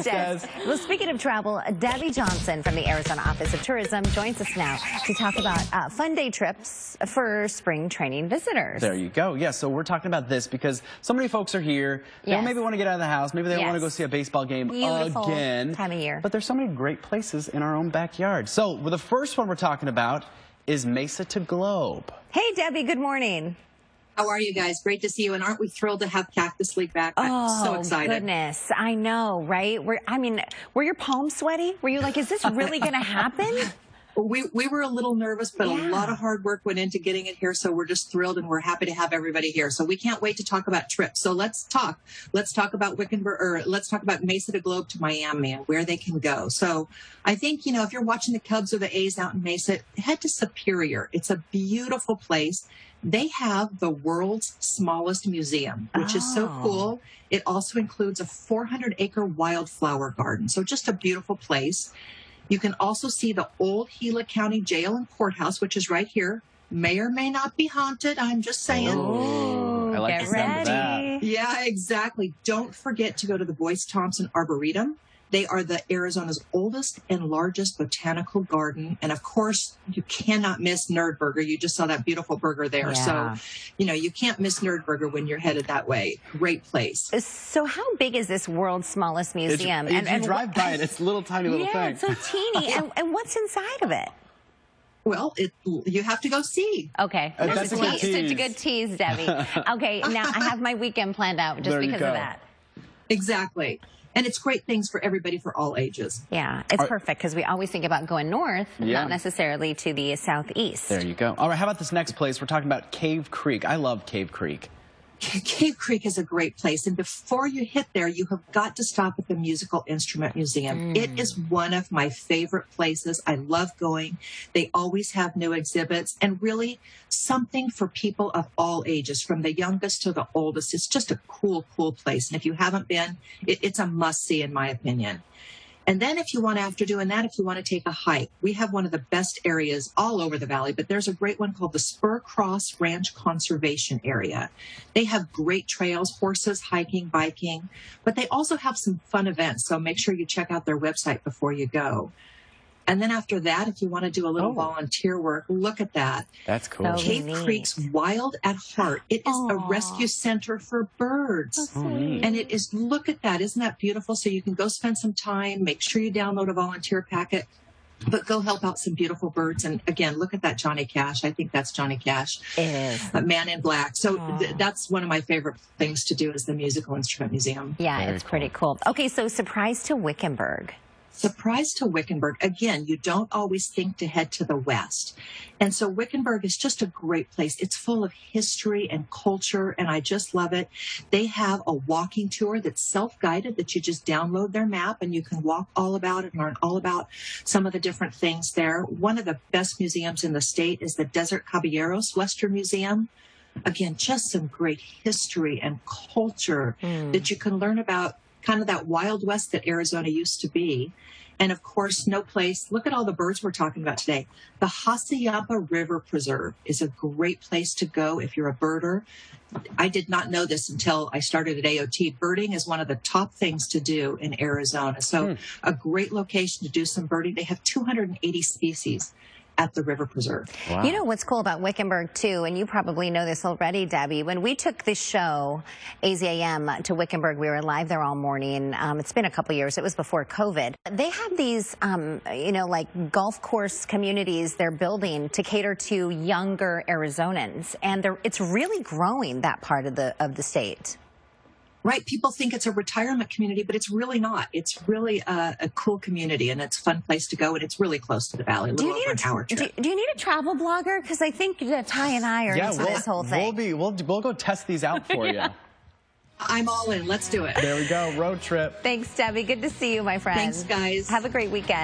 Thanks, Des. Well, speaking of travel, Debbie Johnson from the Arizona Office of Tourism joins us now to talk about fun day trips for spring training visitors. There you go. Yeah, so we're talking about this because so many folks are here. They don't maybe want to get out of the house. Maybe they don't want to go see a baseball game again. Time of year. But there's so many great places in our own backyard. So the first one we're talking about is Mesa to Globe. Hey, Debbie. Good morning. How are you guys? Great to see you. And aren't we thrilled to have Cactus League back? I'm so excited. Oh, goodness. I know, right? Were your palms sweaty? Were you like, is this really going to happen? We were a little nervous, but a lot of hard work went into getting it here. So we're just thrilled and we're happy to have everybody here. So we can't wait to talk about trips. So let's talk about Wickenburg, or let's talk about Mesa to Globe to Miami and where they can go. So I think, you know, if you're watching the Cubs or the A's out in Mesa, head to Superior. It's a beautiful place. They have the world's smallest museum, which is so cool. It also includes a 400-acre wildflower garden. So just a beautiful place. You can also see the old Gila County Jail and Courthouse, which is right here. May or may not be haunted. I'm just saying. Oh, I like get the sound of ready. that. Yeah, exactly. Don't forget to go to the Boyce Thompson Arboretum. They are Arizona's oldest and largest botanical garden. And of course, you cannot miss Nerdburger. You just saw that beautiful burger there. Yeah. So, you know, you can't miss Nerdburger when you're headed that way. Great place. So how big is this world's smallest museum? You drive by it, it's a little tiny little thing. Yeah, it's so teeny. and what's inside of it? Well, you have to go see. Okay. That's a good tease. Such a good tease, Debbie. Okay, now I have my weekend planned out just because of that. Exactly. And it's great things for everybody, for all ages. Yeah, it's perfect because we always think about going north, not necessarily to the southeast. There you go. All right, how about this next place? We're talking about Cave Creek. I love Cave Creek. Cave Creek is a great place. And before you hit there, you have got to stop at the Musical Instrument Museum. It is one of my favorite places. I love going. They always have new exhibits and really something for people of all ages, from the youngest to the oldest. It's just a cool, cool place. And if you haven't been, it's a must-see in my opinion. And then if you want, after doing that, if you want to take a hike, we have one of the best areas all over the valley, but there's a great one called the Spur Cross Ranch Conservation Area. They have great trails, horses, hiking, biking, but they also have some fun events. So make sure you check out their website before you go. And then after that, if you want to do a little volunteer work, look at that. That's cool. So Cave Creek's Wild at Heart. It is a rescue center for birds. And it is, look at that. Isn't that beautiful? So you can go spend some time. Make sure you download a volunteer packet, but go help out some beautiful birds. And again, look at that Johnny Cash. I think that's Johnny Cash. It is. Man in Black. So that's one of my favorite things to do, is the Musical Instrument Museum. Yeah, it's pretty cool. Okay, so surprise to Wickenburg. Surprise to Wickenburg. Again, you don't always think to head to the west. And so Wickenburg is just a great place. It's full of history and culture, and I just love it. They have a walking tour that's self-guided, that you just download their map and you can walk all about it and learn all about some of the different things there. One of the best museums in the state is the Desert Caballeros Western Museum. Again, just some great history and culture that you can learn about, kind of that Wild West that Arizona used to be. And of course, no place, look at all the birds we're talking about today. The Hassayampa River Preserve is a great place to go if you're a birder. I did not know this until I started at AOT. Birding is one of the top things to do in Arizona. So a great location to do some birding. They have 280 species at the River Preserve. Wow. You know what's cool about Wickenburg, too, and you probably know this already, Debbie, when we took this show, AZAM, to Wickenburg, we were live there all morning. It's been a couple years. It was before COVID. They have these, you know, like golf course communities they're building to cater to younger Arizonans, and it's really growing, that part of the state. Right. People think it's a retirement community, but it's really not. It's really a cool community, and it's a fun place to go, and it's really close to the valley. Do you need a travel blogger? Because I think Ty and I are into this whole thing. We'll go test these out for you. I'm all in. Let's do it. There we go. Road trip. Thanks, Debbie. Good to see you, my friend. Thanks, guys. Have a great weekend.